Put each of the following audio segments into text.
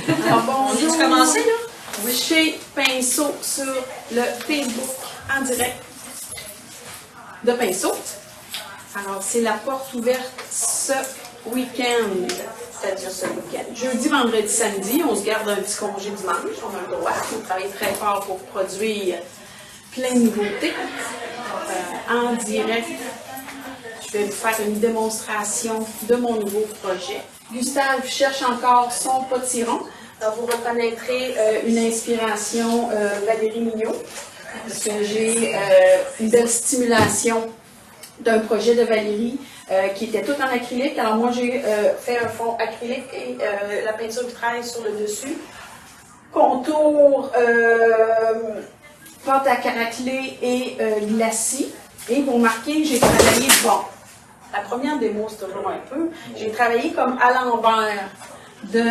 Alors bonjour. On a commencé là? Oui. Chez Pinceau sur le Facebook en direct de Pinceau. Alors c'est la porte ouverte ce week-end. C'est-à-dire ce week-end. Jeudi, vendredi, samedi, on se garde un petit congé dimanche. On a le droit. On travaille très fort pour produire plein de nouveautés. En direct, je vais vous faire une démonstration de mon nouveau projet. Gustave cherche encore son potiron. Alors, vous reconnaîtrez une inspiration Valérie Mignot, parce que j'ai une belle stimulation d'un projet de Valérie qui était tout en acrylique. Alors moi, j'ai fait un fond acrylique et la peinture vitrail sur le dessus. Contour, pâte à caraclé et glacis. Et vous remarquez, j'ai travaillé, bon, la première démo, c'est toujours un peu, j'ai travaillé comme à l'envers de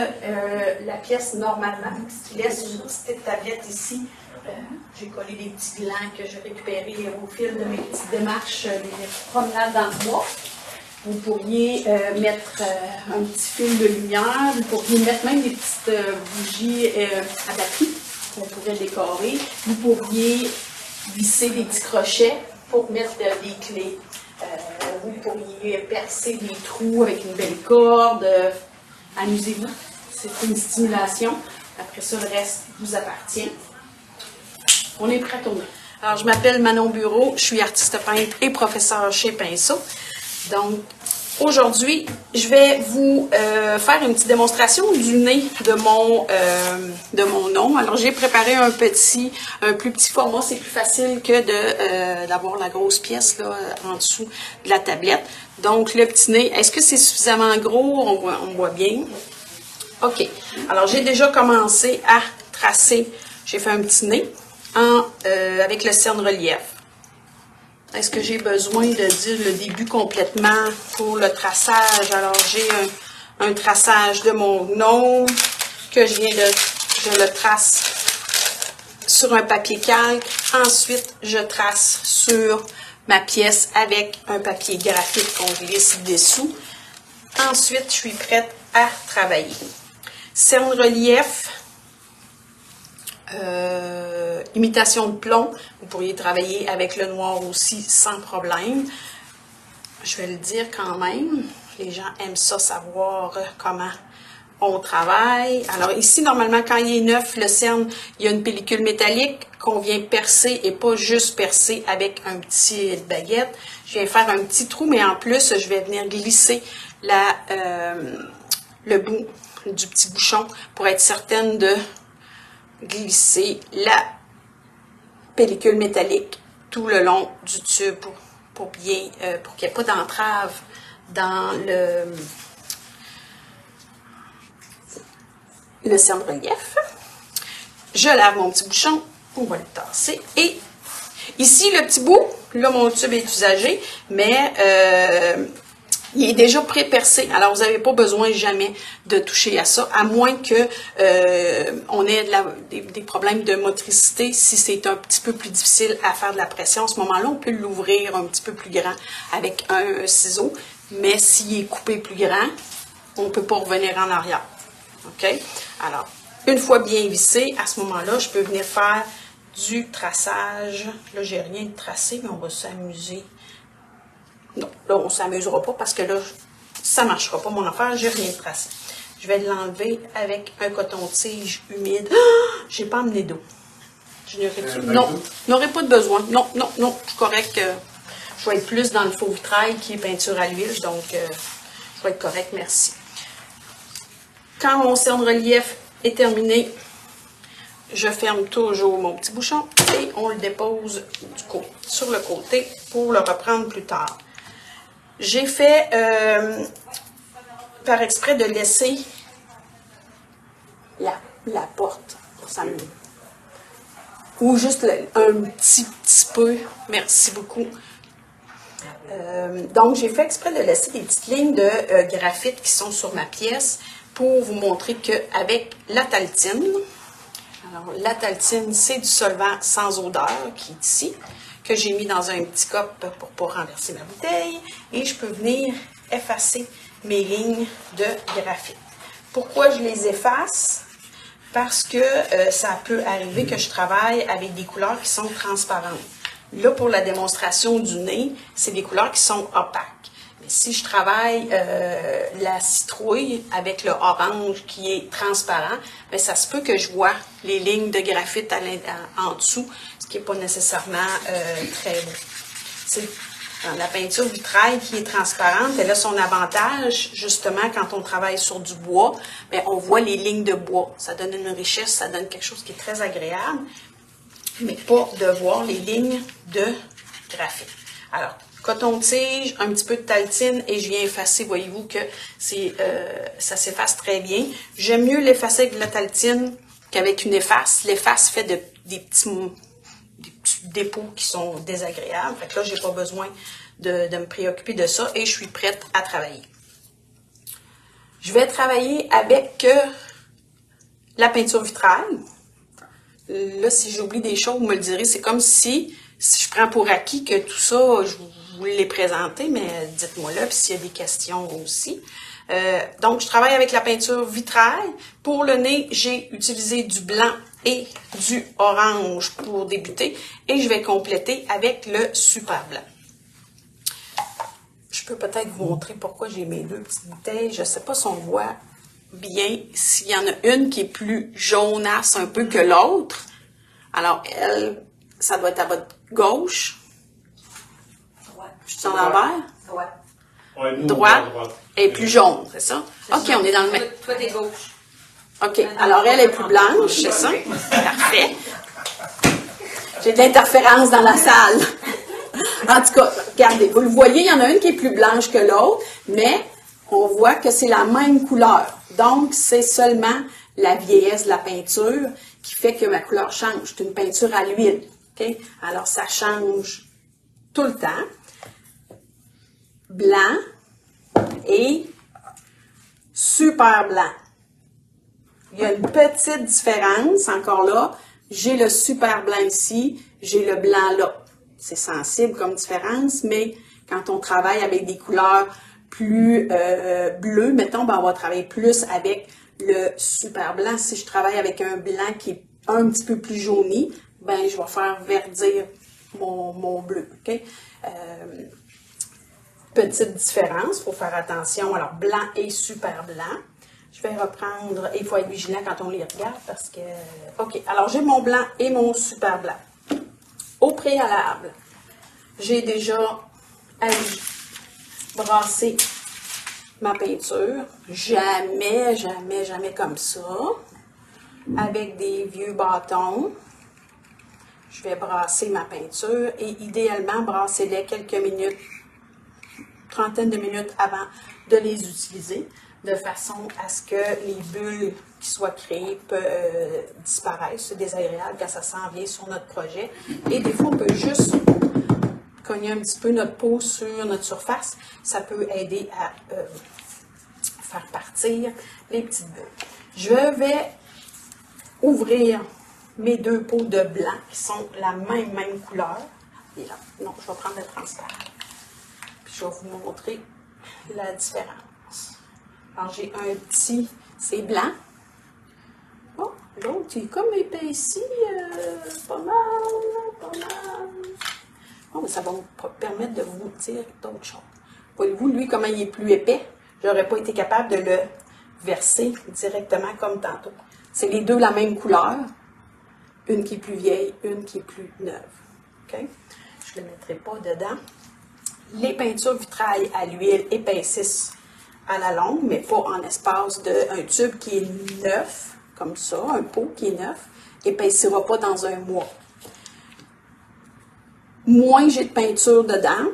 la pièce normalement, ce qui laisse une petite tablette ici. J'ai collé des petits glands que j'ai récupérés au fil de mes petites démarches, des promenades dans le bois. Vous pourriez mettre un petit fil de lumière, vous pourriez mettre même des petites bougies à batterie qu'on pourrait décorer. Vous pourriez visser des petits crochets pour mettre des clés. Vous pourriez percer des trous avec une belle corde. Amusez-vous, c'est une stimulation. Après ça, le reste vous appartient. On est prêt à tourner. Alors, je m'appelle Manon Bureau, je suis artiste peintre et professeure chez Pinceau. Donc, aujourd'hui, je vais vous faire une petite démonstration du nez de mon nom. Alors, j'ai préparé un plus petit format. C'est plus facile que d'avoir la grosse pièce là, en dessous de la tablette. Donc, le petit nez, est-ce que c'est suffisamment gros? On voit bien. OK. Alors, j'ai déjà commencé à tracer. J'ai fait un petit nez avec le cerne relief. Est-ce que j'ai besoin de dire le début complètement pour le traçage? Alors, j'ai un traçage de mon nom que je le trace sur un papier calque. Ensuite, je trace sur ma pièce avec un papier graphique qu'on glisse dessous. Ensuite, je suis prête à travailler. Cerne relief. Imitation de plomb, vous pourriez travailler avec le noir aussi sans problème. Je vais le dire quand même, les gens aiment ça savoir comment on travaille. Alors ici, normalement, quand il est neuf, le cerne, il y a une pellicule métallique qu'on vient percer et pas juste percer avec un petit baguette. Je viens faire un petit trou, mais en plus, je vais venir glisser le bout du petit bouchon pour être certaine de glisser la pellicule métallique tout le long du tube pour qu'il n'y ait pas d'entrave dans le cerne relief. Je lave mon petit bouchon, on va le tasser. Et ici, le petit bout, là, mon tube est usagé, mais il est déjà pré-percé, alors vous n'avez pas besoin jamais de toucher à ça, à moins que on ait des problèmes de motricité. Si c'est un petit peu plus difficile à faire de la pression, à ce moment-là, on peut l'ouvrir un petit peu plus grand avec un ciseau, mais s'il est coupé plus grand, on ne peut pas revenir en arrière. OK? Alors, une fois bien vissé, à ce moment-là, je peux venir faire du traçage. Là, j'ai rien de tracé, mais on va s'amuser. Non, là, on ne s'amusera pas parce que là, ça ne marchera pas mon affaire, j'ai rien tracé. Je vais l'enlever avec un coton-tige humide. Ah, j'ai pas amené d'eau. Non, n'aurai pas de besoin. Non, non, non, je suis correct. Je vais être plus dans le faux vitrail qui est peinture à l'huile, donc je vais être correct, merci. Quand mon cerne relief est terminé, je ferme toujours mon petit bouchon et on le dépose sur le côté pour le reprendre plus tard. J'ai fait par exprès de laisser la porte pour s'amuser. Ou juste un petit peu. Merci beaucoup. Donc, j'ai fait exprès de laisser des petites lignes de graphite qui sont sur ma pièce pour vous montrer qu'avec la Taltine, alors la Taltine, c'est du solvant sans odeur qui est ici, que j'ai mis dans un petit cop pour ne pas renverser ma bouteille. Et je peux venir effacer mes lignes de graphite. Pourquoi je les efface? parce que ça peut arriver que je travaille avec des couleurs qui sont transparentes. Là, pour la démonstration du nez, c'est des couleurs qui sont opaques. Mais si je travaille la citrouille avec le orange qui est transparent, bien, ça se peut que je vois les lignes de graphite en dessous, ce qui n'est pas nécessairement très beau. C'est la peinture vitrail qui est transparente, elle a son avantage, justement, quand on travaille sur du bois, bien, on voit les lignes de bois. Ça donne une richesse, ça donne quelque chose qui est très agréable, mais pas de voir les lignes de graphite. Alors, coton-tige, un petit peu de taltine et je viens effacer, voyez-vous que ça s'efface très bien. J'aime mieux l'effacer avec de la taltine qu'avec une efface. L'efface fait des petits dépôts qui sont désagréables. Fait que là, j'ai pas besoin de me préoccuper de ça et je suis prête à travailler. Je vais travailler avec la peinture vitrail. Là, si j'oublie des choses, vous me le direz. C'est comme si je prends pour acquis que tout ça, je vous l'ai présenté, mais dites-moi là, puis s'il y a des questions aussi. Donc, je travaille avec la peinture vitrail. Pour le nez, j'ai utilisé du blanc et du orange pour débuter. Et je vais compléter avec le super blanc. Je peux peut-être vous montrer pourquoi j'ai mes deux petites bouteilles. Je ne sais pas si on voit bien, s'il y en a une qui est plus jaunasse un peu que l'autre. Alors, elle, ça doit être à votre gauche. Droite. Je suis en l'envers? Droite. Ouais, Droite est plus jaune, c'est ça? OK, on est dans le même. Toi, t'es gauche. OK, alors elle est plus blanche, c'est ça? Parfait. J'ai de l'interférence dans la salle. En tout cas, regardez, vous le voyez, il y en a une qui est plus blanche que l'autre, mais on voit que c'est la même couleur. Donc, c'est seulement la vieillesse de la peinture qui fait que ma couleur change. C'est une peinture à l'huile. Okay? Alors, ça change tout le temps. Blanc et super blanc. Il y a une petite différence, encore là. J'ai le super blanc ici, j'ai le blanc là. C'est sensible comme différence, mais quand on travaille avec des couleurs plus bleues, mettons, ben on va travailler plus avec le super blanc. Si je travaille avec un blanc qui est un petit peu plus jauni, ben je vais faire verdir mon bleu. Okay? Petite différence, il faut faire attention. Alors, blanc et super blanc. Je vais reprendre, et il faut être vigilant quand on les regarde parce que... OK, alors j'ai mon blanc et mon super blanc. Au préalable, j'ai déjà brassé ma peinture. Jamais, jamais, jamais comme ça. Avec des vieux bâtons. Je vais brasser ma peinture et idéalement, brassez-les quelques minutes, trentaine de minutes avant de les utiliser, de façon à ce que les bulles qui soient créées disparaissent. C'est désagréable quand ça s'en vient sur notre projet. Et des fois, on peut juste cogner un petit peu notre peau sur notre surface. Ça peut aider à faire partir les petites bulles. Je vais ouvrir mes deux pots de blanc qui sont la même couleur. Et là, non, je vais prendre le transparent. Puis je vais vous montrer la différence. Alors, j'ai un petit, c'est blanc. Oh, l'autre, il est comme épaissi, pas mal. Oh, mais ça va vous permettre de vous dire d'autres choses. Voyez-vous, lui, comment il est plus épais, j'aurais pas été capable de le verser directement comme tantôt. C'est les deux la même couleur. Une qui est plus vieille, une qui est plus neuve. Okay? Je ne le mettrai pas dedans. Les peintures vitrail à l'huile épaississent à la longue, mais pas en espace d'un tube qui est neuf, comme ça, un pot qui est neuf, épaissira pas dans un mois. Moins j'ai de peinture dedans,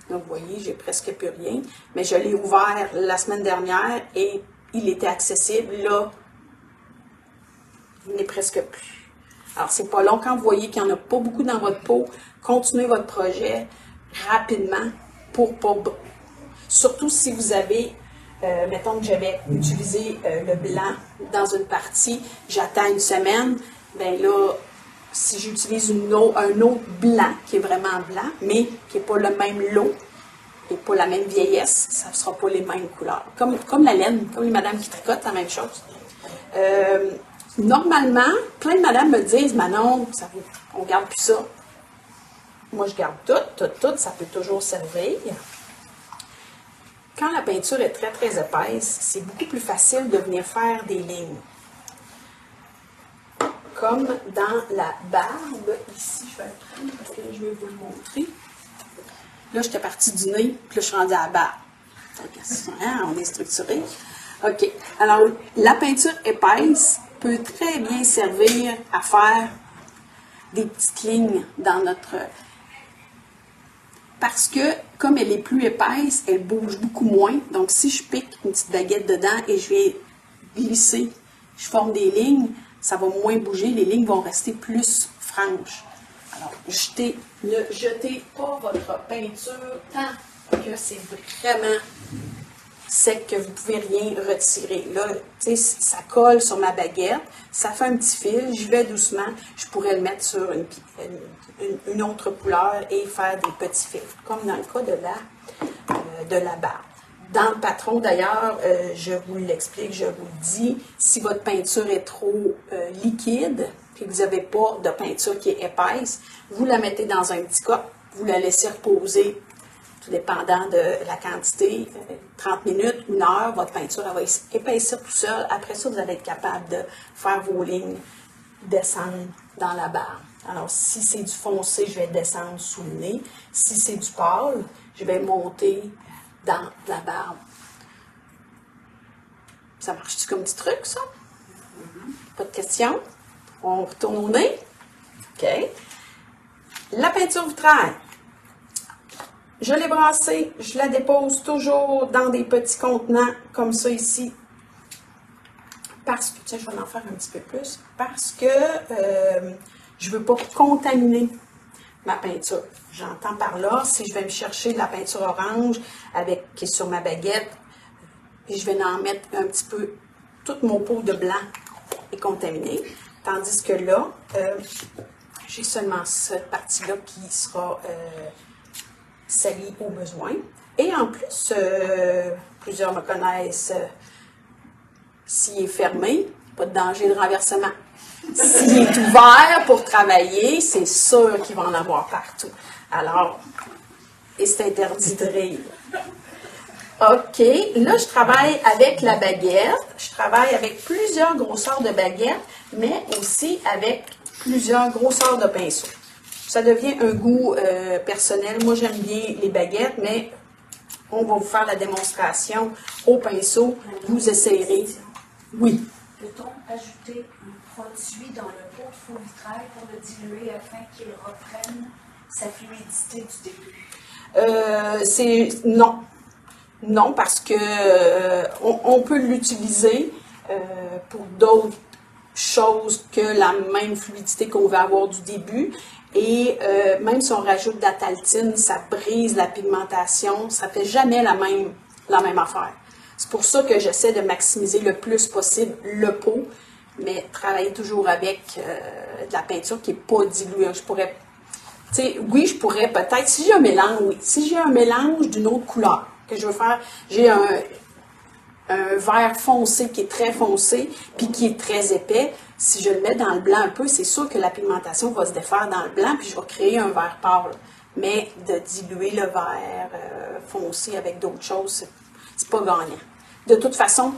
donc vous voyez, j'ai presque plus rien, mais je l'ai ouvert la semaine dernière et il était accessible. Là, il n'est presque plus. Alors, c'est pas long. Quand vous voyez qu'il n'y en a pas beaucoup dans votre peau, continuez votre projet rapidement pour pas... Surtout si vous avez, mettons que j'avais utilisé le blanc dans une partie, j'attends une semaine, bien là, si j'utilise un autre blanc qui est vraiment blanc, mais qui n'est pas le même lot et pas la même vieillesse, ça ne sera pas les mêmes couleurs. Comme la laine, comme les madames qui tricotent, la même chose. Normalement, plein de madames me disent, Manon, on ne garde plus ça. Moi, je garde tout, ça peut toujours servir. Quand la peinture est très, très épaisse, c'est beaucoup plus facile de venir faire des lignes. Comme dans la barbe, ici, je vais le prendre parce que je vais vous le montrer. Là, j'étais partie du nez, puis là, je suis rendue à la barbe. On est structuré. OK. Alors, la peinture épaisse peut très bien servir à faire des petites lignes dans notre... Parce que, comme elle est plus épaisse, elle bouge beaucoup moins. Donc, si je pique une petite baguette dedans et je vais glisser, je forme des lignes, ça va moins bouger. Les lignes vont rester plus franches. Alors, ne jetez pas votre peinture tant que c'est vraiment sec que vous ne pouvez rien retirer. Là, tu sais, ça colle sur ma baguette, ça fait un petit fil, je vais doucement, je pourrais le mettre sur une autre couleur et faire des petits fils, comme dans le cas de la barbe. Dans le patron, d'ailleurs, je vous l'explique, je vous le dis, si votre peinture est trop liquide, puis que vous n'avez pas de peinture qui est épaisse, vous la mettez dans un petit cup, vous la laissez reposer, tout dépendant de la quantité, 30 minutes, 1 heure, votre peinture elle va épaissir tout seul. Après ça, vous allez être capable de faire vos lignes descendre dans la barbe. Alors, si c'est du foncé, je vais descendre sous le nez. Si c'est du pâle, je vais monter dans la barbe. Ça marche-tu comme petit truc, ça? Pas de questions? On retourne au nez? OK. La peinture vitraille. Je l'ai brassée, je la dépose toujours dans des petits contenants comme ça ici. Parce que, tiens, je vais en faire un petit peu plus. Parce que je ne veux pas contaminer ma peinture. J'entends par là, si je vais me chercher de la peinture orange qui est sur ma baguette, et je vais en mettre un petit peu, toute mon pot de blanc est contaminée. Tandis que là, j'ai seulement cette partie-là qui sera salie au besoin. Et en plus, plusieurs me connaissent, s'il est fermé, pas de danger de renversement. S'il est ouvert pour travailler, c'est sûr qu'il va en avoir partout. Alors, et c'est interdit de rire. OK, là, je travaille avec la baguette. Je travaille avec plusieurs grosseurs de baguettes, mais aussi avec plusieurs grosseurs de pinceaux. Ça devient un goût personnel. Moi, j'aime bien les baguettes, mais on va vous faire la démonstration au pinceau. Vous essayerez. Oui. Peut-on ajouter un produit dans le pot de faux vitrail pour le diluer afin qu'il reprenne sa fluidité du début? Non. Non, parce que on peut l'utiliser pour d'autres choses que la même fluidité qu'on va avoir du début. Et même si on rajoute de la taltine, ça brise la pigmentation, ça ne fait jamais la même affaire. C'est pour ça que j'essaie de maximiser le plus possible le pot, mais travailler toujours avec de la peinture qui n'est pas diluée. Je pourrais, oui, je pourrais peut-être, si j'ai un mélange, oui, si j'ai un mélange d'une autre couleur que je veux faire, j'ai un vert foncé qui est très foncé, puis qui est très épais. Si je le mets dans le blanc un peu, c'est sûr que la pigmentation va se défaire dans le blanc, puis je vais créer un vert pâle. Mais de diluer le vert foncé avec d'autres choses, c'est pas gagnant. De toute façon,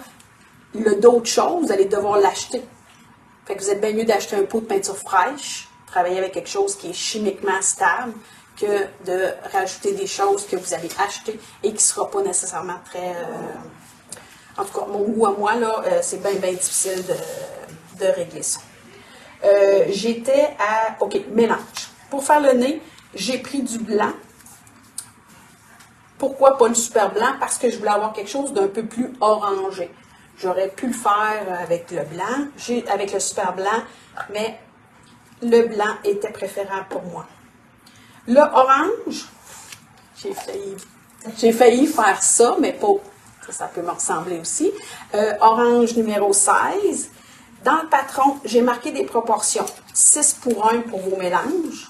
d'autres choses, vous allez devoir l'acheter. Fait que vous êtes bien mieux d'acheter un pot de peinture fraîche, travailler avec quelque chose qui est chimiquement stable, que de rajouter des choses que vous allez acheter et qui ne sera pas nécessairement très... En tout cas, mon goût à moi, là, c'est bien difficile de régler ça. J'étais à... OK, mélange. Pour faire le nez, j'ai pris du blanc. Pourquoi pas le super blanc? Parce que je voulais avoir quelque chose d'un peu plus orangé. J'aurais pu le faire avec le blanc, avec le super blanc, mais le blanc était préférable pour moi. Le orange, j'ai failli faire ça, mais pas... Ça peut me ressembler aussi. Orange numéro 16. Dans le patron, j'ai marqué des proportions. 6:1 pour vos mélanges.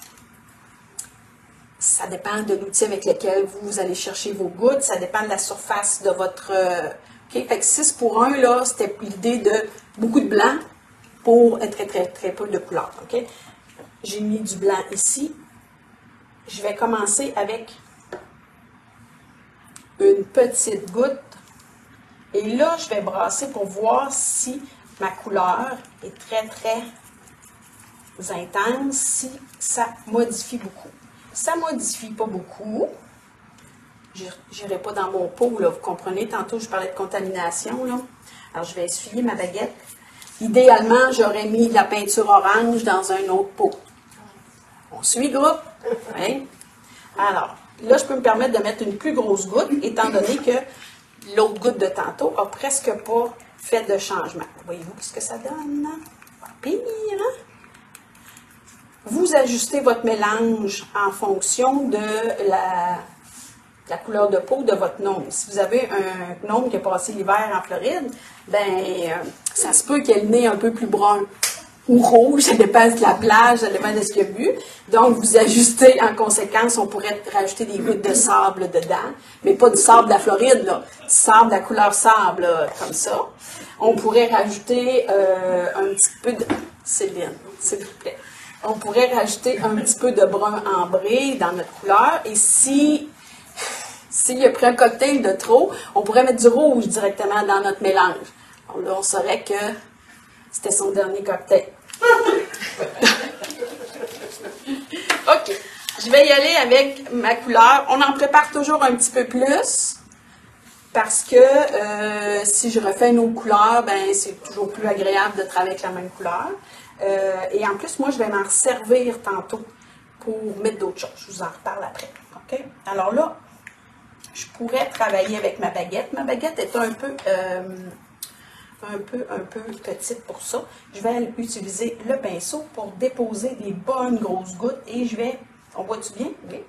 Ça dépend de l'outil avec lequel vous allez chercher vos gouttes. Ça dépend de la surface de votre... OK? Fait que 6:1, là, c'était l'idée de beaucoup de blanc pour très peu de couleur. OK? J'ai mis du blanc ici. Je vais commencer avec une petite goutte. Et là, je vais brasser pour voir si ma couleur est très intense, si ça modifie beaucoup. Ça ne modifie pas beaucoup. Je n'irai pas dans mon pot, là, vous comprenez, tantôt je parlais de contamination. Là. Alors, je vais essuyer ma baguette. Idéalement, j'aurais mis de la peinture orange dans un autre pot. On suit, groupe? Oui. Alors, là, je peux me permettre de mettre une plus grosse goutte, étant donné que l'autre goutte de tantôt n'a presque pas fait de changement. Voyez-vous ce que ça donne? Pas pire, hein? Vous ajustez votre mélange en fonction de la couleur de peau de votre gnome. Si vous avez un gnome qui a passé l'hiver en Floride, ben ça se peut qu'il ait le nez un peu plus brun ou rouge, ça dépend de la plage, ça dépend de ce qu'il a bu. Donc, vous ajustez en conséquence, on pourrait rajouter des gouttes de sable dedans, mais pas du sable de la Floride, là, du sable de la couleur sable, là, comme ça. On pourrait rajouter un petit peu de... Céline, s'il vous plaît. On pourrait rajouter un petit peu de brun ambré dans notre couleur, et s'il a pris un cocktail de trop, on pourrait mettre du rouge directement dans notre mélange. Alors là, on saurait que c'était son dernier cocktail. OK. Je vais y aller avec ma couleur. On en prépare toujours un petit peu plus parce que si je refais une autre couleur, ben c'est toujours plus agréable de travailler avec la même couleur. Et en plus, moi, je vais m'en servir tantôt pour mettre d'autres choses. Je vous en reparle après. OK? Alors là, je pourrais travailler avec ma baguette. Ma baguette est un peu petite pour ça. Je vais utiliser le pinceau pour déposer des bonnes grosses gouttes et je vais... On voit-tu bien? Oui.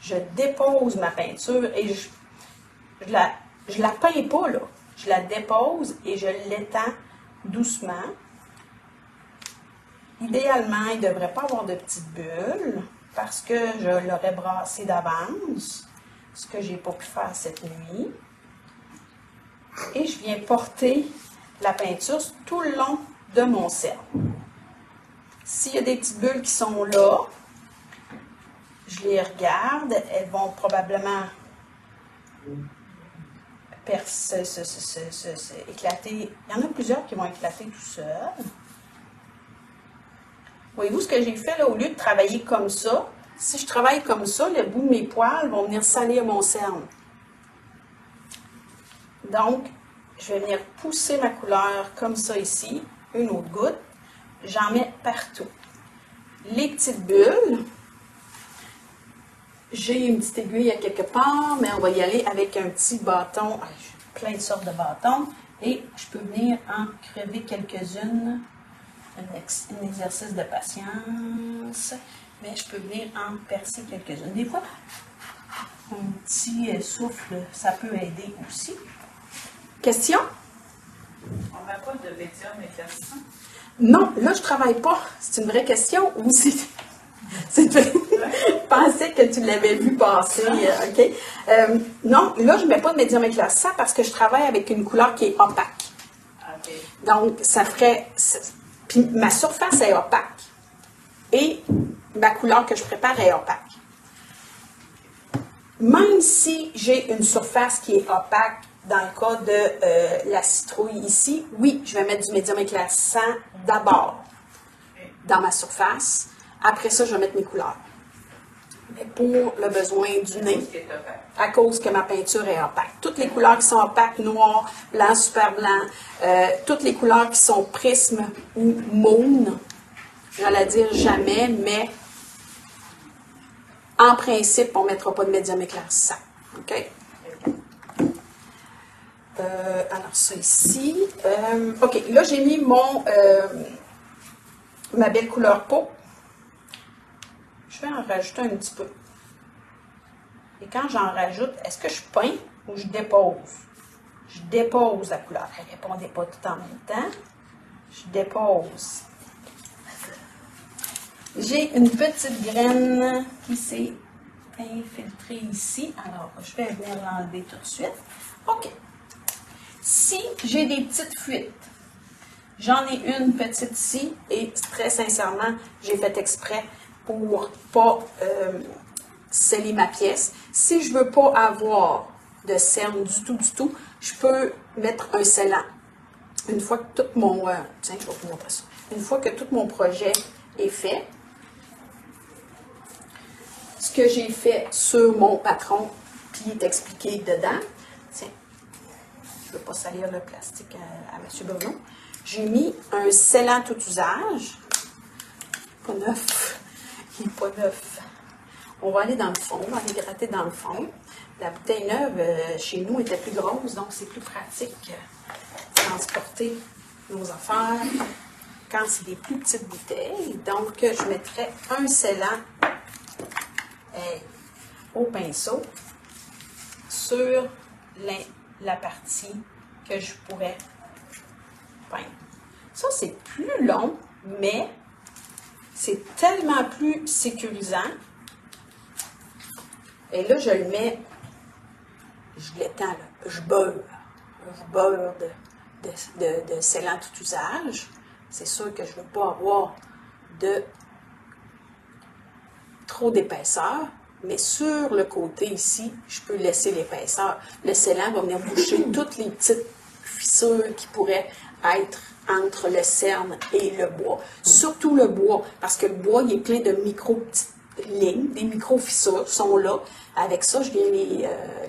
Je dépose ma peinture et je la peins pas, là. Je la dépose et je l'étends doucement. Idéalement, il ne devrait pas avoir de petites bulles parce que je l'aurais brassé d'avance, ce que je n'ai pas pu faire cette nuit. Et je viens porter la peinture tout le long de mon cercle. S'il y a des petites bulles qui sont là, je les regarde. Elles vont probablement éclater. Il y en a plusieurs qui vont éclater tout seuls. Voyez-vous ce que j'ai fait là, au lieu de travailler comme ça? Si je travaille comme ça, le bout de mes poils vont venir salir mon cerne. Donc, je vais venir pousser ma couleur comme ça ici, une autre goutte. J'en mets partout. Les petites bulles, j'ai une petite aiguille à quelque part, mais on va y aller avec un petit bâton. J'ai plein de sortes de bâtons. Et je peux venir en crever quelques-unes. Un exercice de patience. Mais je peux venir en percer quelques-unes. Des fois, un petit souffle, ça peut aider aussi. Question? On n'a pas de médium éclaircissant? Non, là, je ne travaille pas. C'est une vraie question ou c'est... Je pensais que tu l'avais vu passer. OK? Non, là, je ne mets pas de médium éclaircissant parce que je travaille avec une couleur qui est opaque. Okay. Donc, ça ferait... Puis ma surface est opaque. Et ma couleur que je prépare est opaque. Même si j'ai une surface qui est opaque, dans le cas de la citrouille ici, oui, je vais mettre du médium éclaircissant d'abord dans ma surface. Après ça, je vais mettre mes couleurs. Mais pour le besoin du nez, à cause que ma peinture est opaque. Toutes les couleurs qui sont opaques, noir, blanc, super blanc, toutes les couleurs qui sont prisme ou moon, j'allais dire jamais, mais en principe, on ne mettra pas de médium éclaircissant. OK? Alors, ça ici. OK, là, j'ai mis ma belle couleur peau. Je vais en rajouter un petit peu. Et quand j'en rajoute, est-ce que je peins ou je dépose? Je dépose la couleur. Ne répondez pas tout en même temps. Je dépose. J'ai une petite graine qui s'est infiltrée ici. Alors, je vais venir l'enlever tout de suite. OK. Si j'ai des petites fuites, j'en ai une petite ici et très sincèrement, j'ai fait exprès pour pas sceller ma pièce. Si je veux pas avoir de cerne du tout, je peux mettre un scellant. Une fois que tout mon... tiens, je vais vous montrer ça. Une fois que tout mon projet est fait, ce que j'ai fait sur mon patron, qui est expliqué dedans, tiens, je ne veux pas salir le plastique à M. Bruno, j'ai mis un scellant tout usage, pas neuf, il n'est pas neuf. On va aller dans le fond, on va aller gratter dans le fond. La bouteille neuve, chez nous, était plus grosse, donc c'est plus pratique de transporter nos affaires quand c'est des plus petites bouteilles. Donc, je mettrai un scellant au pinceau sur la partie que je pourrais peindre. Ça, c'est plus long, mais c'est tellement plus sécurisant. Et là, je le mets, je l'étends, je beurre de scellant tout usage. C'est sûr que je ne veux pas avoir trop d'épaisseur, mais sur le côté ici, je peux laisser l'épaisseur. Le scellant va venir boucher toutes les petites fissures qui pourraient être entre le cerne et le bois. Surtout le bois, parce que le bois, il est plein de micro-petites lignes, des micro-fissures sont là. Avec ça, je viens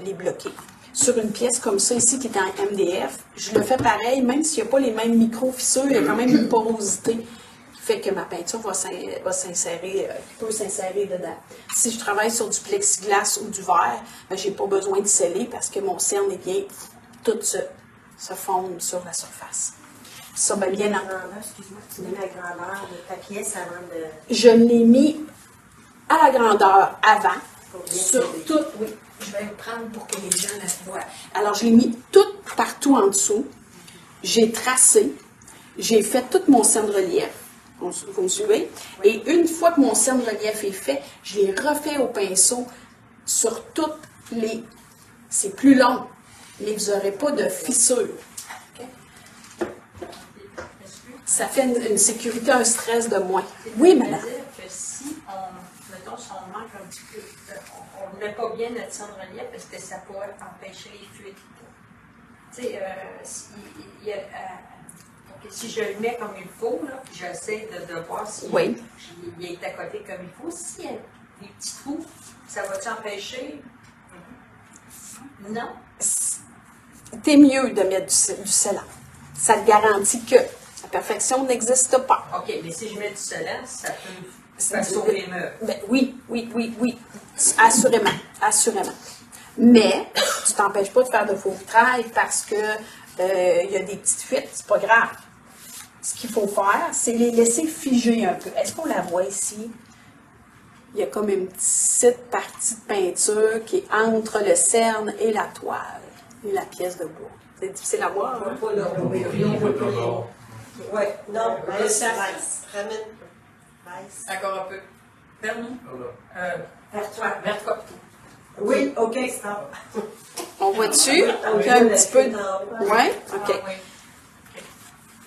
les bloquer. Sur une pièce comme ça ici, qui est en MDF, je le fais pareil, même s'il n'y a pas les mêmes micro-fissures, il y a quand même une porosité qui fait que ma peinture va s'insérer, peut s'insérer dedans. Si je travaille sur du plexiglas ou du verre, je n'ai pas besoin de sceller parce que mon cerne est bien, tout se fonde sur la surface. Ça, bien excuse-moi, tu mets la grandeur de ta pièce avant de... Je l'ai mis à la grandeur avant, sur tout, oui, je vais le prendre pour que les gens la voient. Alors, je l'ai mis tout partout en dessous, j'ai tracé, j'ai fait tout mon cerne-relief, vous me suivez? Et une fois que mon cerne-relief est fait, je l'ai refait au pinceau sur toutes les... C'est plus long, mais vous n'aurez pas de fissures. Ça fait une sécurité, un stress de moins. Oui, madame. C'est-à-dire que si mettons, si on manque un petit peu, on ne met pas bien notre cendre-relief parce que ça pourrait empêcher les fuites. Tu sais, si je le mets comme il faut, là, puis j'essaie de voir si il est à côté comme il faut, s'il y a des petits trous, ça va-tu empêcher? Non? C'est mieux de mettre du scellant. Ça te garantit que la perfection n'existe pas. OK, mais si je mets du scellant, ça peut sauver les meubles. Ben, oui. Assurément. Mais, tu ne t'empêches pas de faire de faux vitrail parce que il y a des petites fuites, c'est pas grave. Ce qu'il faut faire, c'est les laisser figer un peu. Est-ce qu'on la voit ici? Il y a comme une petite partie de peinture qui est entre le cerne et la toile, et la pièce de bois. C'est difficile à voir. On voit pas là. Oui, non, mais ça ramène. Encore un peu. Vers nous. Vers toi. Vers toi. Oui, OK, stop. On voit-tu? Il y a un petit peu. Oui? OK.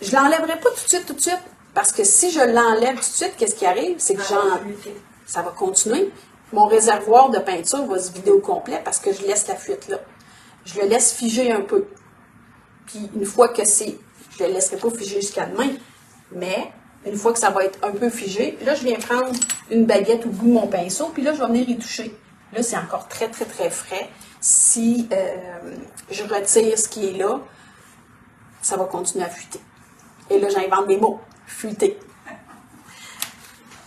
Je ne l'enlèverai pas tout de suite, parce que si je l'enlève tout de suite, qu'est-ce qui arrive? C'est que ça va continuer. Mon réservoir de peinture va se vider au complet parce que je laisse la fuite là. Je le laisse figer un peu. Puis une fois que je ne le laisserai pas figer jusqu'à demain, mais une fois que ça va être un peu figé, là, je viens prendre une baguette au bout de mon pinceau, puis là, je vais venir y toucher. Là, c'est encore très, très, très frais. Si je retire ce qui est là, ça va continuer à fuiter. Et là, j'invente des mots. Fuiter.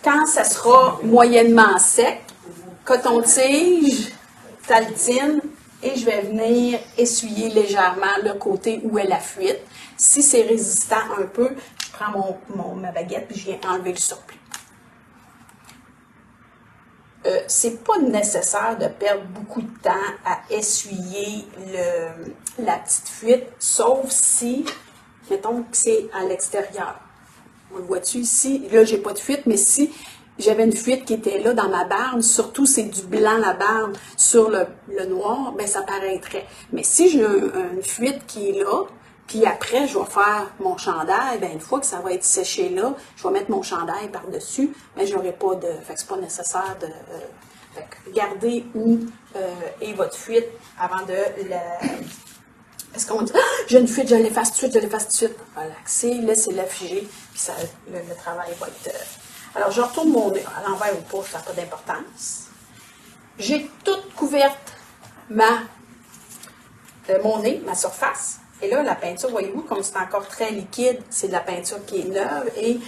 Quand ça sera moyennement sec, coton-tige, taltine, et je vais venir essuyer légèrement le côté où est la fuite. Si c'est résistant un peu, je prends ma baguette et je viens enlever le surplus. C'est pas nécessaire de perdre beaucoup de temps à essuyer la petite fuite, sauf si, mettons que c'est à l'extérieur. On le voit-tu ici? Là, j'ai pas de fuite, mais si j'avais une fuite qui était là dans ma barbe, surtout c'est du blanc la barbe sur le noir, ben ça paraîtrait. Mais si j'ai une fuite qui est là, puis après je vais faire mon chandail, ben une fois que ça va être séché là, je vais mettre mon chandail par-dessus, mais j'aurai pas de... Fait que c'est pas nécessaire de... fait que regardez où est votre fuite avant de la... Est-ce qu'on dit, ah, j'ai une fuite, je l'efface tout de suite, je l'efface tout de suite. Relaxez, laissez-la figer, puis ça, le travail va être... Alors, je retourne mon nez à l'envers ou pas, ça n'a pas d'importance. J'ai toute couverte mon nez, ma surface. Et là, la peinture, voyez-vous, comme c'est encore très liquide, c'est de la peinture qui est neuve et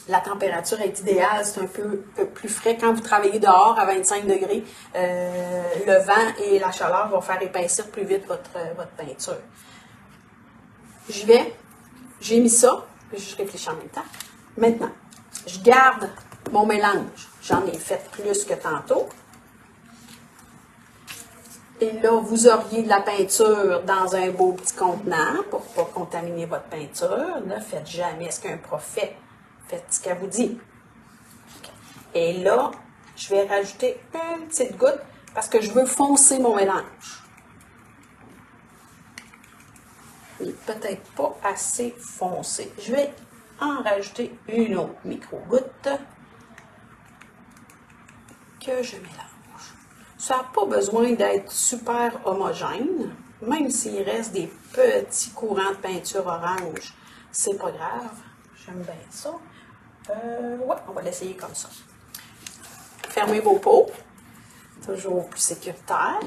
la température est idéale, c'est un peu plus frais. Quand vous travaillez dehors à 25 degrés, le vent et la chaleur vont faire épaissir plus vite votre peinture. J'y vais, j'ai mis ça, je réfléchis en même temps. Maintenant, je garde mon mélange. J'en ai fait plus que tantôt. Et là, vous auriez de la peinture dans un beau petit contenant pour ne pas contaminer votre peinture. Ne faites jamais ce qu'un prof fait. Faites ce qu'elle vous dit. Et là, je vais rajouter une petite goutte parce que je veux foncer mon mélange. Il n'est peut-être pas assez foncé. Je vais en rajouter une autre micro-goutte que je mélange. Ça n'a pas besoin d'être super homogène, même s'il reste des petits courants de peinture orange, c'est pas grave. J'aime bien ça. Ouais, on va l'essayer comme ça. Fermez vos pots, toujours plus sécuritaire.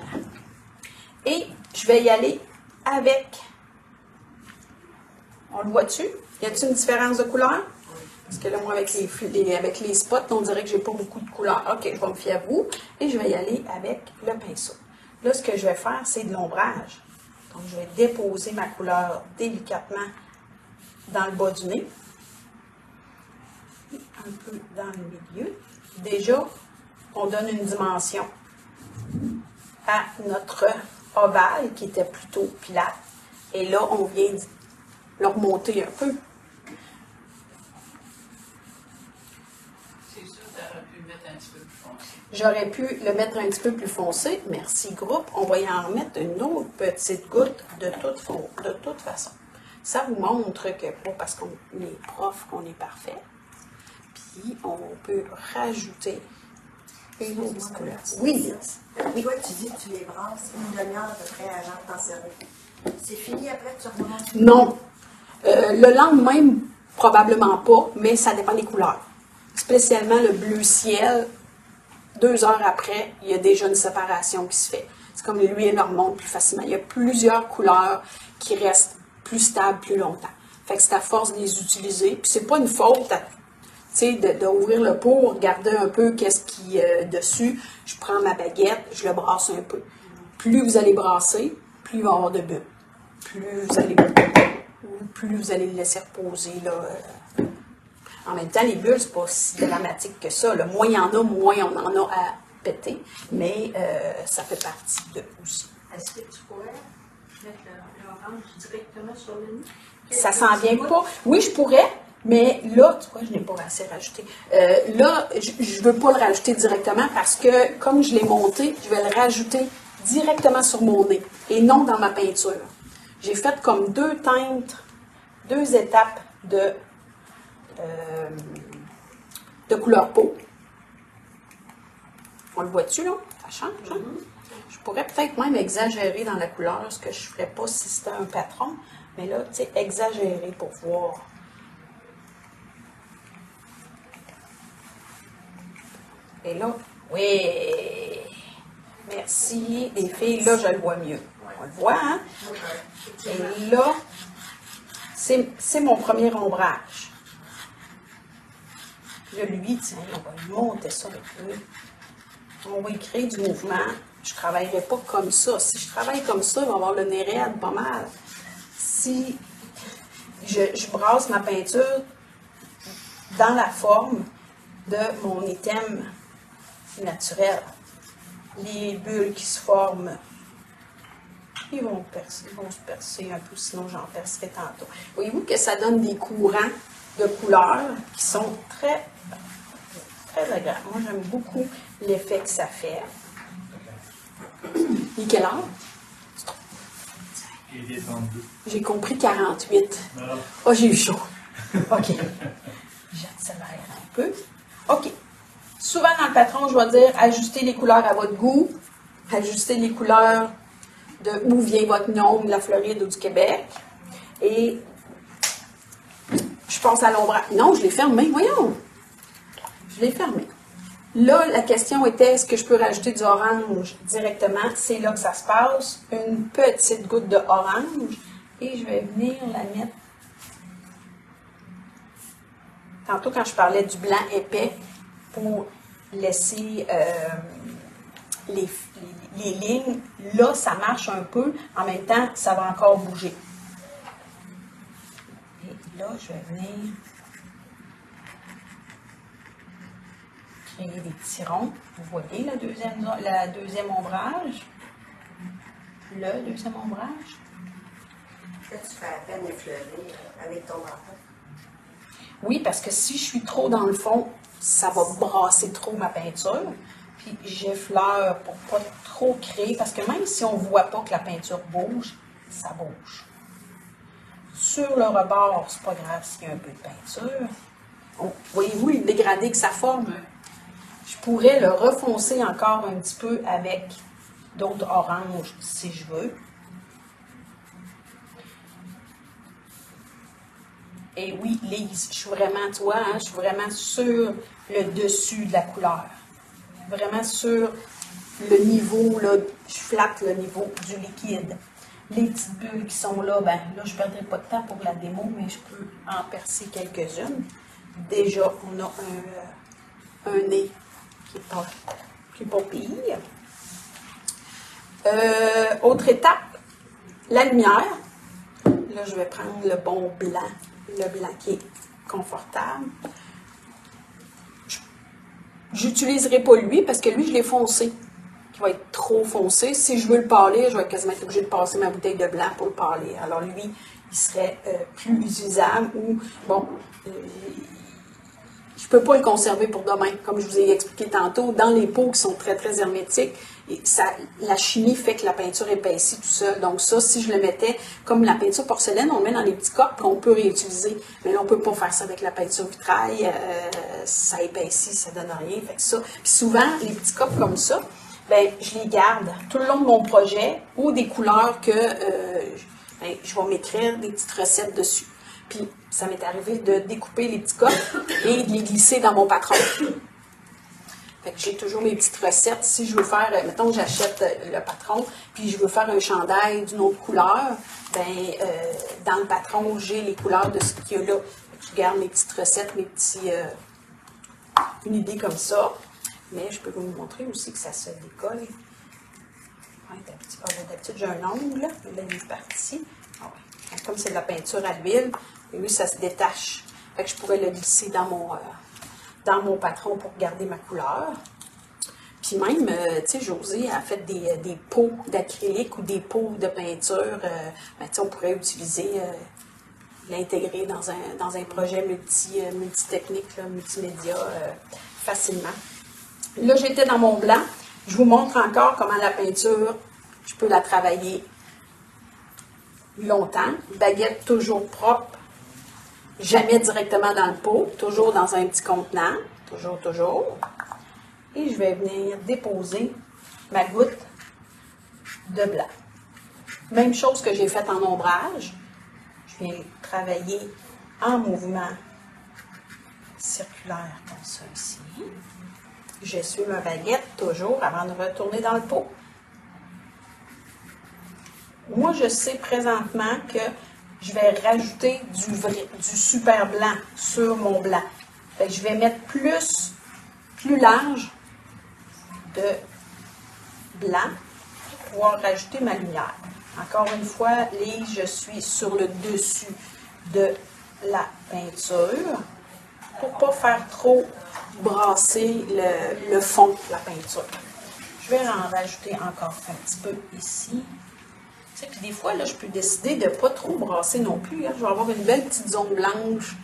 Et je vais y aller avec... On le voit-tu? Y a-t-il une différence de couleur? Parce que là, moi, avec les spots, on dirait que j'ai pas beaucoup de couleur. OK, je vais me fier à vous. Et je vais y aller avec le pinceau. Là, ce que je vais faire, c'est de l'ombrage. Donc, je vais déposer ma couleur délicatement dans le bas du nez. Un peu dans le milieu. Déjà, on donne une dimension à notre ovale qui était plutôt plate. Et là, on vient le remonter un peu. C'est sûr, tu aurais pu le mettre un petit peu plus foncé. J'aurais pu le mettre un petit peu plus foncé. Merci, groupe. On va y en remettre une autre petite goutte de toute façon. Ça vous montre que, pas parce qu'on est prof qu'on est parfait. Puis, on peut rajouter une autre couleur. Oui, oui. Toi, tu dis que tu les brasses une demi-heure à peu près avant de t'en servir. C'est fini après, tu recommences? Non. Le lendemain, probablement pas, mais ça dépend des couleurs. Spécialement le bleu ciel, 2 heures après, il y a déjà une séparation qui se fait. C'est comme l'huile remonte plus facilement. Il y a plusieurs couleurs qui restent plus stables plus longtemps. Fait que c'est à force de les utiliser. Puis c'est pas une faute, d'ouvrir le pot, regarder un peu qu'est-ce qui est dessus. Je prends ma baguette, je le brasse un peu. Plus vous allez brasser, plus il va y avoir de bulles. Plus vous allez le laisser reposer. Là. En même temps, les bulles, c'est pas si dramatique que ça. Là. Moins il y en a, moins on en a à péter. Mais ça fait partie de aussi. Est-ce que tu pourrais mettre l'orange directement sur le nez? Ça s'en vient pas. Oui, je pourrais, mais là, tu vois, je n'ai pas assez rajouté. Là, je ne veux pas le rajouter directement parce que, comme je l'ai monté, je vais le rajouter directement sur mon nez et non dans ma peinture. J'ai fait comme 2 teintes, 2 étapes de couleur peau. On le voit-tu, là? Ça change, hein? Je pourrais peut-être même exagérer dans la couleur, ce que je ne ferais pas si c'était un patron. Mais là, tu sais, exagérer pour voir. Et là, oui! Merci, les filles. Là, je le vois mieux. On le voit, hein? Et là, c'est mon premier ombrage. Là, lui, tiens, on va lui monter ça avec lui. On va y créer du mouvement. Je ne travaillerai pas comme ça. Si je travaille comme ça, il va avoir le nez raide pas mal. Si je brasse ma peinture dans la forme de mon item naturel, les bulles qui se forment, ils vont se percer un peu, sinon j'en percerai tantôt. Voyez-vous que ça donne des courants de couleurs qui sont très très agréable. Moi, j'aime beaucoup l'effet que ça fait. Il est quelle heure? Il est 32. J'ai compris 48. Non. Oh, j'ai eu chaud. OK. J'accélère un peu. OK. Souvent, dans le patron, je vais dire ajustez les couleurs à votre goût. Ajustez les couleurs de où vient votre nom, de la Floride ou du Québec. Et je passe à l'ombrage. Non, je l'ai fermé. Voyons. Je l'ai fermé. Là, la question était, est-ce que je peux rajouter du orange directement? C'est là que ça se passe. Une petite goutte de orange. Et je vais venir la mettre. Tantôt, quand je parlais du blanc épais, pour laisser les lignes, là, ça marche un peu. En même temps, ça va encore bouger. Et là, je vais venir créer des petits ronds. Vous voyez la deuxième ombrage? Le deuxième ombrage? Là, tu fais à peine effleurer avec ton marteau. Oui, parce que si je suis trop dans le fond, ça va brasser trop ma peinture. Puis j'effleure pour pas trop créer, parce que même si on ne voit pas que la peinture bouge, ça bouge. Sur le rebord, c'est pas grave s'il y a un peu de peinture. Voyez-vous le dégradé que ça forme? Je pourrais le refoncer encore un petit peu avec d'autres oranges si je veux. Et oui, Lise, je suis vraiment, tu vois, je suis vraiment sur le dessus de la couleur. Vraiment sur le niveau, là, je flatte le niveau du liquide. Les petites bulles qui sont là, ben là, je ne perdrai pas de temps pour la démo, mais je peux en percer quelques-unes. Déjà, on a un nez qui est pas pire. Autre étape, la lumière. Là, je vais prendre le bon blanc. Le blanc qui est confortable. J'utiliserai pas lui parce que lui, je l'ai foncé. Qui va être trop foncé. Si je veux le pâlir, je vais quasiment être obligée de passer ma bouteille de blanc pour le pâlir. Alors lui, il serait plus utilisable ou, bon, je peux pas le conserver pour demain. Comme je vous ai expliqué tantôt, dans les pots qui sont très, très hermétiques, la chimie fait que la peinture épaissit tout seul. Donc ça, si je le mettais, comme la peinture porcelaine, on le met dans les petits copes, on peut réutiliser. Mais là, on ne peut pas faire ça avec la peinture vitrail. Ça épaissit, ça donne rien. Fait que ça. Puis souvent, les petits copes comme ça, ben, je les garde tout le long de mon projet ou des couleurs que je vais m'écrire des petites recettes dessus. Puis ça m'est arrivé de découper les petits copes et de les glisser dans mon patron. Fait que j'ai toujours mes petites recettes. Si je veux faire, mettons que j'achète le patron, puis je veux faire un chandail d'une autre couleur, ben dans le patron, j'ai les couleurs de ce qu'il y a là. Je garde mes petites recettes, mes petits... une idée comme ça. Mais je peux vous montrer aussi que ça se décolle. Ouais, d'habitude, j'ai un ongle, là il est parti. Ah ouais. Comme c'est de la peinture à l'huile, et lui, ça se détache. Fait que je pourrais le glisser dans mon patron pour garder ma couleur. Puis même, tu sais, Josée a fait des pots d'acrylique ou des pots de peinture. Ben, on pourrait utiliser, l'intégrer dans un projet multitechnique, là, multimédia, facilement. Là, j'étais dans mon blanc. Je vous montre encore comment la peinture, je peux la travailler longtemps. Baguette toujours propre. Jamais directement dans le pot, toujours dans un petit contenant, toujours. Et je vais venir déposer ma goutte de blanc. Même chose que j'ai faite en ombrage. Je viens travailler en mouvement circulaire comme ça ici. J'essuie ma baguette toujours avant de retourner dans le pot. Moi, je sais présentement que je vais rajouter du super blanc sur mon blanc. Fait que je vais mettre plus large de blanc pour pouvoir rajouter ma lumière. Encore une fois, je suis sur le dessus de la peinture pour ne pas faire trop brasser le fond de la peinture. Je vais en rajouter encore un petit peu ici. Puis des fois, là, je peux décider de ne pas trop brasser non plus. Hein. Je vais avoir une belle petite zone blanche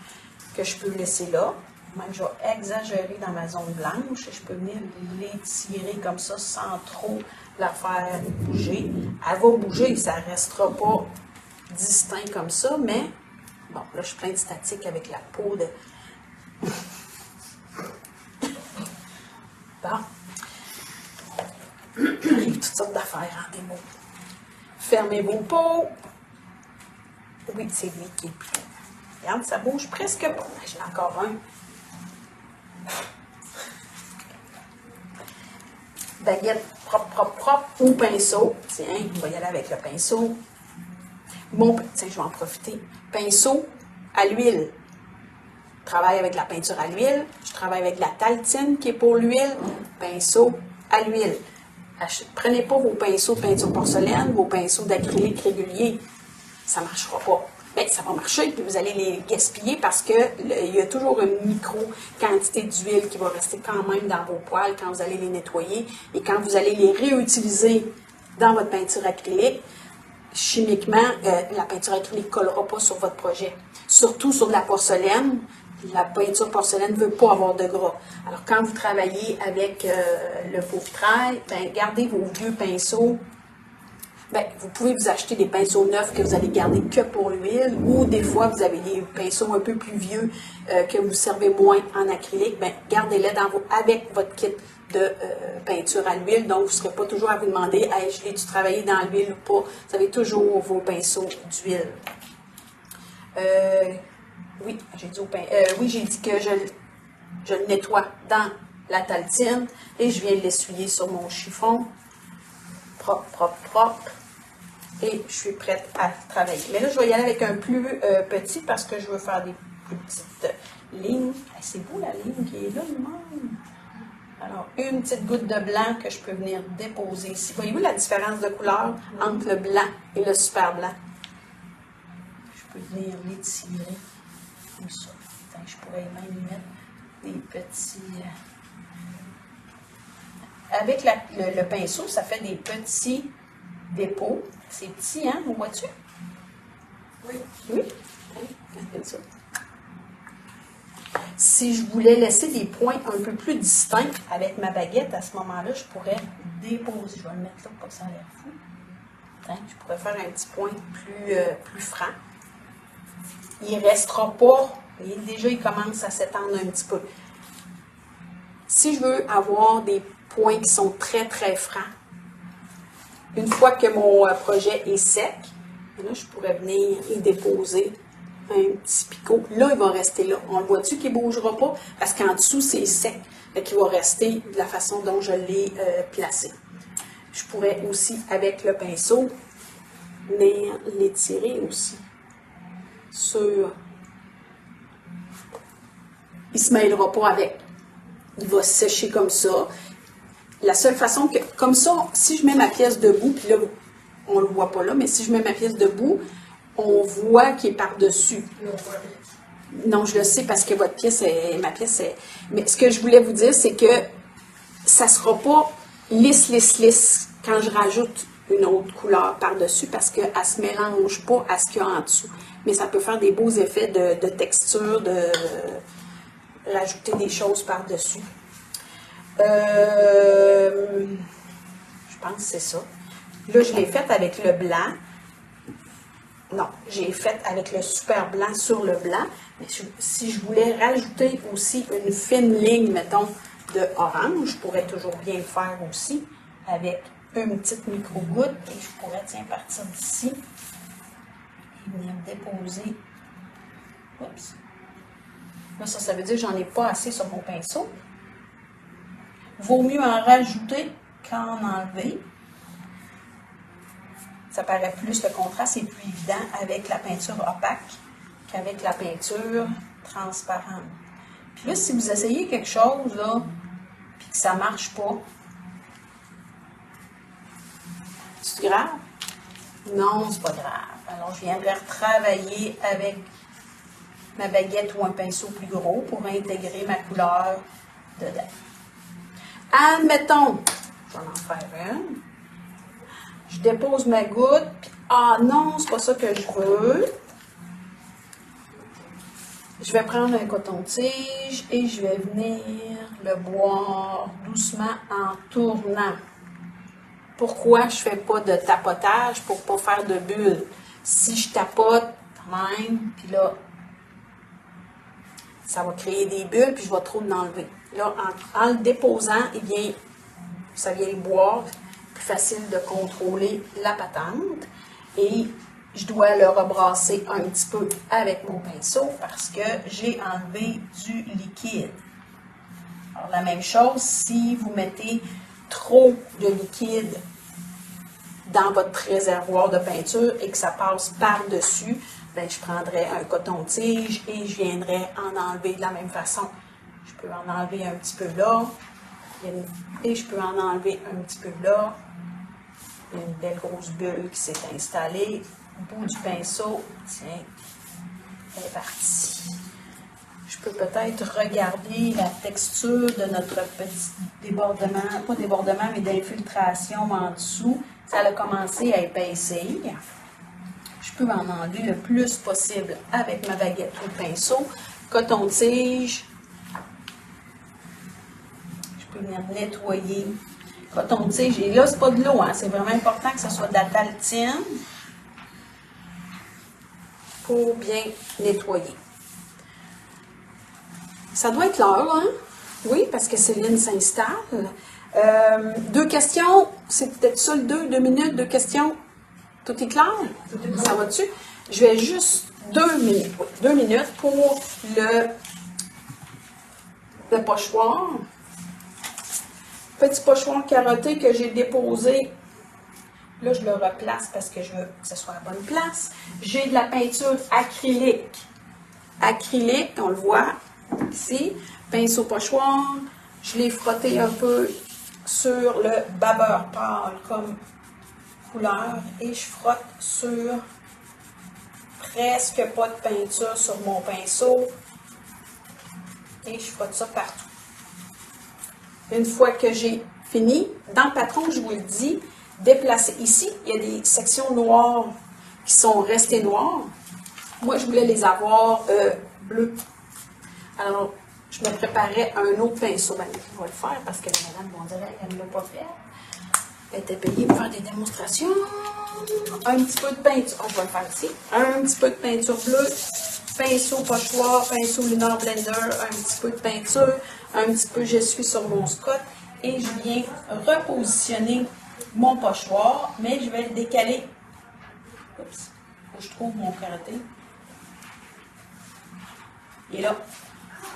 que je peux laisser là. Même, je vais exagérer dans ma zone blanche. Je peux venir l'étirer comme ça sans trop la faire bouger. Elle va bouger, ça ne restera pas distinct comme ça, mais bon, là, je suis plein de statique avec la peau de... Bon. Il y a toutes sortes d'affaires en démo. Fermez vos peaux. Oui, c'est lui qui est plus. Regarde, ça bouge presque pas. J'en ai encore un. Baguette propre, propre, propre ou pinceau. Tiens, on va y aller avec le pinceau. Bon, tiens, je vais en profiter. Pinceau à l'huile. Je travaille avec la peinture à l'huile. Je travaille avec la taltine qui est pour l'huile. Pinceau à l'huile. Prenez pas vos pinceaux de peinture porcelaine, vos pinceaux d'acrylique réguliers. Ça ne marchera pas. Bien, ça va marcher, puis vous allez les gaspiller parce qu'il y a toujours une micro-quantité d'huile qui va rester quand même dans vos poêles quand vous allez les nettoyer. Et quand vous allez les réutiliser dans votre peinture acrylique, chimiquement, la peinture acrylique ne collera pas sur votre projet. Surtout sur de la porcelaine. La peinture porcelaine ne veut pas avoir de gras. Alors, quand vous travaillez avec le faux vitrail, ben, gardez vos vieux pinceaux. Ben, vous pouvez vous acheter des pinceaux neufs que vous allez garder que pour l'huile, ou des fois, vous avez des pinceaux un peu plus vieux que vous servez moins en acrylique. Ben, gardez-les avec votre kit de peinture à l'huile. Donc, vous ne serez pas toujours à vous demander « Hey, je l'ai-tu travaillé dans l'huile ou pas? » Vous avez toujours vos pinceaux d'huile. Oui, j'ai dit que je le nettoie dans la taltine et je viens l'essuyer sur mon chiffon. Propre, propre, propre. Et je suis prête à travailler. Mais là, je vais y aller avec un plus petit parce que je veux faire des plus petites lignes. C'est beau la ligne qui est là, même. Alors, une petite goutte de blanc que je peux venir déposer ici. Voyez-vous la différence de couleur entre le blanc et le super blanc? Je peux venir l'étirer. Comme ça. Enfin, je pourrais même y mettre des petits... Avec le pinceau, ça fait des petits dépôts. C'est petit, hein? On voit-tu? Oui. Oui? Regardez ça. Si je voulais laisser des points un peu plus distincts avec ma baguette, à ce moment-là, je pourrais déposer. Je vais le mettre là pour que ça a l'air fou. Je pourrais faire un petit point plus franc. Il ne restera pas. Vous voyez, déjà, il commence à s'étendre un petit peu. Si je veux avoir des points qui sont très, très francs, une fois que mon projet est sec, là, je pourrais venir y déposer un petit picot. Là, il va rester là. On le voit-tu qu'il ne bougera pas? Parce qu'en dessous, c'est sec. Fait qu'il va rester de la façon dont je l'ai placé. Je pourrais aussi, avec le pinceau, venir l'étirer aussi sur... Il ne se mêlera pas avec. Il va sécher comme ça. La seule façon que... Comme ça, si je mets ma pièce debout, puis là, on ne le voit pas là, mais si je mets ma pièce debout, on voit qu'il est par-dessus. Non, je le sais parce que ma pièce est... Mais ce que je voulais vous dire, c'est que ça ne sera pas lisse, lisse, lisse quand je rajoute une autre couleur par-dessus parce qu'elle ne se mélange pas à ce qu'il y a en dessous. Mais ça peut faire des beaux effets de texture, de rajouter des choses par-dessus. Je pense que c'est ça. Là, je l'ai faite avec le blanc. Non, j'ai fait avec le super blanc sur le blanc. Mais si je voulais rajouter aussi une fine ligne, mettons, de orange, je pourrais toujours bien le faire aussi avec une petite micro-goutte. Et je pourrais, tiens, partir d'ici et venir déposer. Oups. Là, ça veut dire que j'en ai pas assez sur mon pinceau. Vaut mieux en rajouter qu'en enlever. Ça paraît plus, le contraste est plus évident avec la peinture opaque qu'avec la peinture transparente. Puis là, si vous essayez quelque chose, là, puis que ça ne marche pas, c'est grave? Non, c'est pas grave. Alors, je viendrai retravailler avec ma baguette ou un pinceau plus gros pour intégrer ma couleur dedans. Admettons, je vais en faire une. Je dépose ma goutte, puis ah non, c'est pas ça que je veux. Je vais prendre un coton-tige et je vais venir le boire doucement en tournant. Pourquoi je ne fais pas de tapotage pour ne pas faire de bulles? Si je tapote même, puis là, ça va créer des bulles, puis je vais trop l'enlever. Là, en le déposant, eh bien, ça vient le boire, plus facile de contrôler la patente. Et je dois le rebrasser un petit peu avec mon pinceau parce que j'ai enlevé du liquide. Alors, la même chose, si vous mettez trop de liquide dans votre réservoir de peinture et que ça passe par-dessus, ben, je prendrais un coton-tige et je viendrais en enlever de la même façon. Je peux en enlever un petit peu là, et je peux en enlever un petit peu là. Il y a une belle grosse bulle qui s'est installée au bout du pinceau. Tiens, elle est partie. Je peux peut-être regarder la texture de notre petit débordement, pas débordement, mais d'infiltration en dessous. Ça a commencé à épaissir. Je peux en enlever le plus possible avec ma baguette ou le pinceau. Coton-tige. Je peux venir nettoyer. Coton-tige. Et là, c'est pas de l'eau, hein. C'est vraiment important que ce soit de la taltine pour bien nettoyer. Ça doit être l'heure, hein? Oui, parce que Céline s'installe. 2 questions. C'est peut-être ça le 2 minutes, 2 questions. Tout est clair? Ça va dessus? Je vais juste 2 minutes. Oui, 2 minutes pour le pochoir. Petit pochoir carotté que j'ai déposé. Là, je le replace parce que je veux que ce soit à la bonne place. J'ai de la peinture acrylique. Acrylique, on le voit ici. Pinceau pochoir. Je l'ai frotté un peu sur le babeur pâle comme couleur et je frotte sur presque pas de peinture sur mon pinceau et je frotte ça partout. Une fois que j'ai fini, dans le patron, je vous le dis, déplacer. Ici, il y a des sections noires qui sont restées noires. Moi, je voulais les avoir bleues. Alors, je me préparais un autre pinceau. Ben, je vais le faire parce que la madame, on dirait qu'elle ne l'a pas fait. Elle était payée pour faire des démonstrations. Un petit peu de peinture. Je vais le faire ici. Un petit peu de peinture bleue. Pinceau pochoir, pinceau lunar blender. Un petit peu de peinture. Un petit peu j'essuie sur mon scotch. Et je viens repositionner mon pochoir. Mais je vais le décaler. Oups. Faut que je trouve mon carotté. Et là,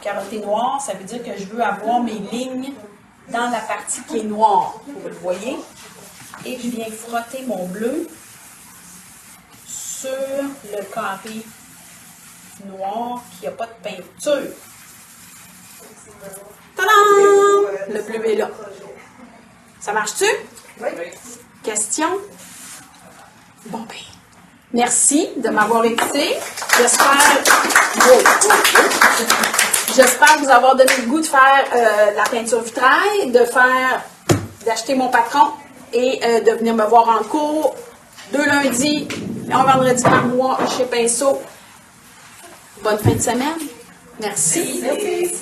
carotté noir, ça veut dire que je veux avoir mes lignes dans la partie qui est noire. Vous le voyez. Et je viens frotter mon bleu sur le carré noir qui n'a pas de peinture. Tadam! Le bleu est là. Ça marche-tu? Oui. Question? Bon, ben, merci de m'avoir écouté. J'espère vous avoir donné le goût de faire la peinture vitrail, d'acheter mon patron et de venir me voir en cours 2 lundis, un vendredi par mois chez Pinceau. Bonne fin de semaine. Merci. Merci.